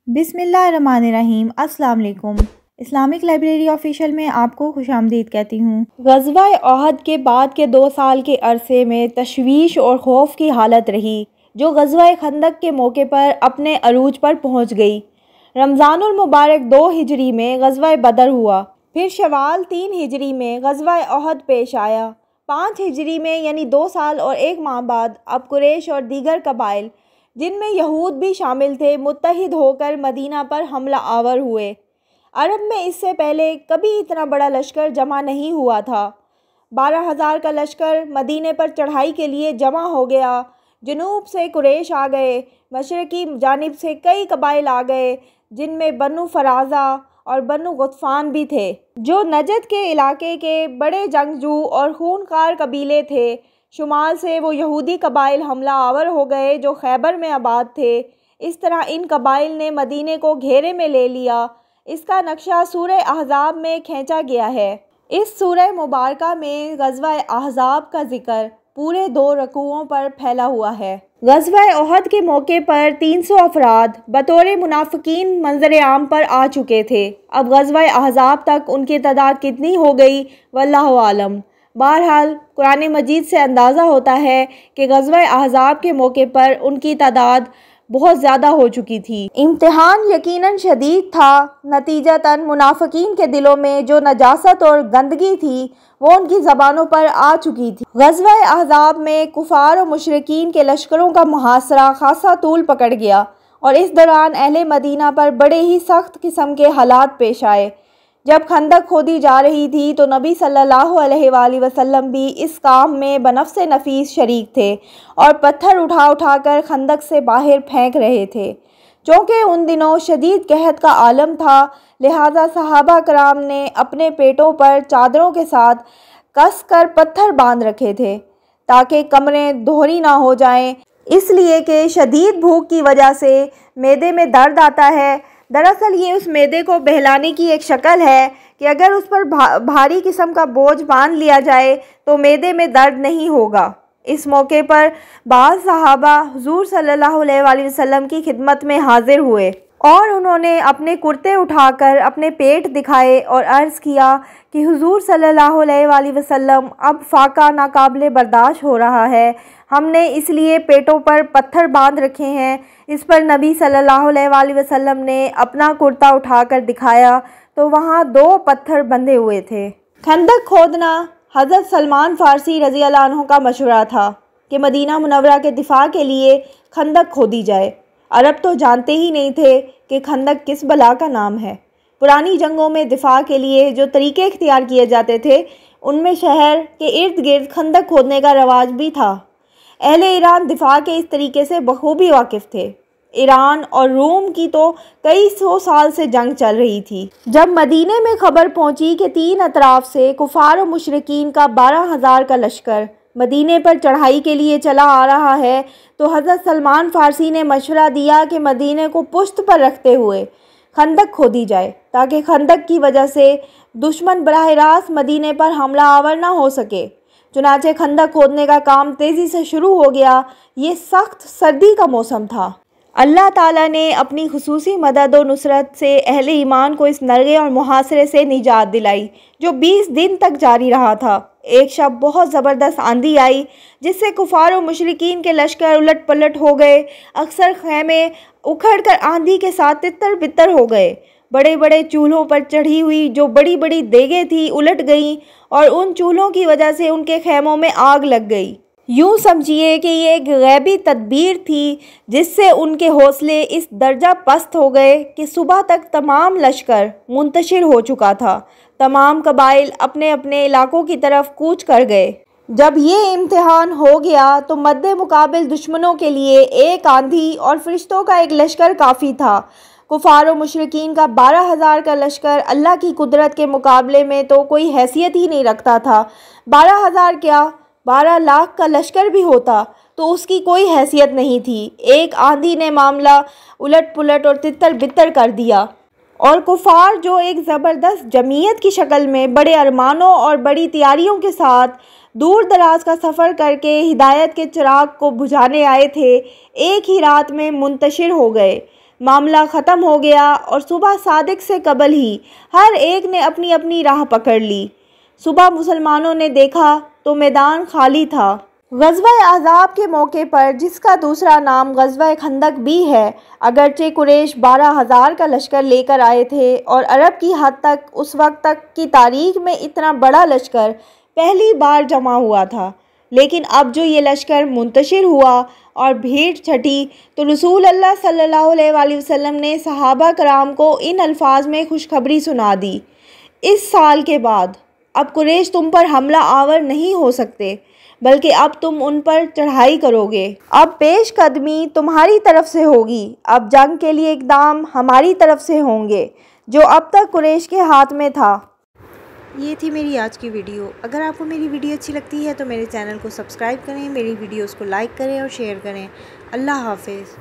بسم اللہ الرحمن الرحیم۔ السلام علیکم۔ اسلامک لائبریری آفیشیل میں آپ کو خوش آمدید کہتی ہوں۔ غزوہ احد کے بعد کے 2 سال کے عرصے میں تشویش اور خوف کی حالت رہی، جو غزوہ خندق کے موقع پر اپنے عروج پر پہنچ گئی۔ رمضان المبارک 2 ہجری میں غزوہ بدر ہوا، پھر شوال 3 ہجری میں غزوہ احد پیش آیا۔ 5 ہجری میں یعنی 2 سال اور 1 ماہ بعد اب قریش اور دیگر قبائل، جن میں یہود بھی شامل تھے، متحد ہو کر مدینہ پر حملہ آور ہوئے۔ عرب میں اس سے پہلے کبھی اتنا بڑا لشکر جمع نہیں ہوا تھا۔ 12,000 کا لشکر مدینے پر چڑھائی کے لیے جمع ہو گیا۔ جنوب سے قریش آ گئے، مشرقی جانب سے کئی قبائل آ گئے، جن میں بنو فرازہ اور بنو غطفان بھی تھے، جو نجد کے علاقے کے بڑے جنگجو اور خونخوار قبیلے تھے۔ شمال سے وہ یہودی قبائل حملہ آور ہو گئے جو خیبر میں آباد تھے۔ اس طرح ان قبائل نے مدینے کو گھیرے میں لے لیا۔ اس کا نقشہ سورہ احزاب میں کھینچا گیا ہے۔ اس سورہ مبارکہ میں غزوہ احزاب کا ذکر پورے 2 رکوعوں پر پھیلا ہوا ہے۔ غزوہ احد کے موقع پر 300 افراد بطور منافقین منظر عام پر آ چکے تھے۔ اب غزوہ احزاب تک ان کی تعداد کتنی ہو گئی واللہ عالم۔ بہرحال قرآن مجید سے اندازہ ہوتا ہے کہ غزوہ احزاب کے موقع پر ان کی تعداد بہت زیادہ ہو چکی تھی۔ امتحان یقیناً شدید تھا، نتیجتاً منافقین کے دلوں میں جو نجاست اور گندگی تھی وہ ان کی زبانوں پر آ چکی تھی۔ غزوہ احزاب میں کفار و مشرکین کے لشکروں کا محاصرہ خاصا طول پکڑ گیا اور اس دوران اہل مدینہ پر بڑے ہی سخت قسم کے حالات پیش آئے۔ جب خندق کھودی جا رہی تھی تو نبی صلی اللہ علیہ وآلہ وسلم بھی اس کام میں بنفس نفیس شریک تھے اور پتھر اٹھا اٹھا کر خندق سے باہر پھینک رہے تھے۔ چونکہ ان دنوں شدید قحط کا عالم تھا، لہذا صحابہ کرام نے اپنے پیٹوں پر چادروں کے ساتھ کس کر پتھر باندھ رکھے تھے تاکہ کمریں دوہری نہ ہو جائیں، اس لیے کہ شدید بھوک کی وجہ سے معدے میں درد آتا ہے۔ دراصل یہ اس معدے کو بہلانے کی ایک شکل ہے کہ اگر اس پر بھاری قسم کا بوجھ باندھ لیا جائے تو معدے میں درد نہیں ہوگا۔ اس موقع پر بعض صحابہ حضور صلی اللہ علیہ وآلہ وسلم کی خدمت میں حاضر ہوئے اور انہوں نے اپنے کرتے اٹھا کر اپنے پیٹ دکھائے اور عرض کیا کہ حضور صلی اللہ علیہ وآلہ وسلم اب فاقہ ناقابل برداشت ہو رہا ہے، ہم نے اس لیے پیٹوں پر پتھر باندھ رکھے ہیں۔ اس پر نبی صلی اللہ علیہ وآلہ وسلم نے اپنا کرتا اٹھا کر دکھایا تو وہاں 2 پتھر بندھے ہوئے تھے۔ خندق کھودنا حضرت سلمان فارسی رضی اللہ عنہ کا مشورہ تھا کہ مدینہ منورہ کے دفاع کے لیے خندق کھودی جائے۔ عرب تو جانتے ہی نہیں تھے کہ خندق کس بلا کا نام ہے۔ پرانی جنگوں میں دفاع کے لیے جو طریقے اختیار کیے جاتے تھے ان میں شہر کے ارد گرد خندق کھودنے کا رواج بھی تھا۔ اہل ایران دفاع کے اس طریقے سے بخوبی واقف تھے۔ ایران اور روم کی تو کئی 100 سال سے جنگ چل رہی تھی۔ جب مدینے میں خبر پہنچی کہ 3 اطراف سے کفار و مشرکین کا 12,000 کا لشکر مدینے پر چڑھائی کے لیے چلا آ رہا ہے تو حضرت سلمان فارسی نے مشورہ دیا کہ مدینے کو پشت پر رکھتے ہوئے خندق کھودی جائے تاکہ خندق کی وجہ سے دشمن براہ راست مدینے پر حملہ آور نہ ہو سکے۔ چنانچہ خندق کھودنے کا کام تیزی سے شروع ہو گیا۔ یہ سخت سردی کا موسم تھا۔ اللہ تعالیٰ نے اپنی خصوصی مدد و نصرت سے اہل ایمان کو اس نرغے اور محاصرے سے نجات دلائی جو 20 دن تک جاری رہا تھا۔ ایک شب بہت زبردست آندھی آئی جس سے کفار و مشرکین کے لشکر الٹ پلٹ ہو گئے۔ اکثر خیمے اکھڑ کر آندھی کے ساتھ تتر بتر ہو گئے۔ بڑے بڑے چولہوں پر چڑھی ہوئی جو بڑی بڑی دیگیں تھیں الٹ گئیں اور ان چولہوں کی وجہ سے ان کے خیموں میں آگ لگ گئی۔ یوں سمجھیے کہ یہ ایک غیبی تدبیر تھی جس سے ان کے حوصلے اس درجہ پست ہو گئے کہ صبح تک تمام لشکر منتشر ہو چکا تھا۔ تمام قبائل اپنے اپنے علاقوں کی طرف کوچ کر گئے۔ جب یہ امتحان ہو گیا تو مد مقابل دشمنوں کے لیے ایک آندھی اور فرشتوں کا ایک لشکر کافی تھا۔ کفار و مشرکین کا 12,000 کا لشکر اللہ کی قدرت کے مقابلے میں تو کوئی حیثیت ہی نہیں رکھتا تھا۔ 12,000 کیا 12 لاکھ کا لشکر بھی ہوتا تو اس کی کوئی حیثیت نہیں تھی۔ ایک آندھی نے معاملہ الٹ پلٹ اور تتر بتر کر دیا اور کفار جو ایک زبردست جمعیت کی شکل میں بڑے ارمانوں اور بڑی تیاریوں کے ساتھ دور دراز کا سفر کر کے ہدایت کے چراغ کو بجھانے آئے تھے، ایک ہی رات میں منتشر ہو گئے۔ معاملہ ختم ہو گیا اور صبح صادق سے قبل ہی ہر ایک نے اپنی اپنی راہ پکڑ لی۔ صبح مسلمانوں نے دیکھا تو میدان خالی تھا۔ غزوہ احزاب کے موقع پر، جس کا دوسرا نام غزوہ خندق بھی ہے، اگرچہ قریش 12,000 کا لشکر لے کر آئے تھے اور عرب کی حد تک اس وقت تک کی تاریخ میں اتنا بڑا لشکر پہلی بار جمع ہوا تھا، لیکن اب جو یہ لشکر منتشر ہوا اور بھیڑ چھٹی تو رسول اللہ صلی اللہ علیہ وآلہ وسلم نے صحابہ کرام کو ان الفاظ میں خوشخبری سنا دی: اس سال کے بعد اب قریش تم پر حملہ آور نہیں ہو سکتے، بلکہ اب تم ان پر چڑھائی کرو گے۔ اب پیش قدمی تمہاری طرف سے ہوگی، اب جنگ کے لیے اقدام ہماری طرف سے ہوں گے، جو اب تک قریش کے ہاتھ میں تھا۔ یہ تھی میری آج کی ویڈیو۔ اگر آپ کو میری ویڈیو اچھی لگتی ہے تو میرے چینل کو سبسکرائب کریں، میری ویڈیوز کو لائک کریں اور شیئر کریں۔ اللہ حافظ۔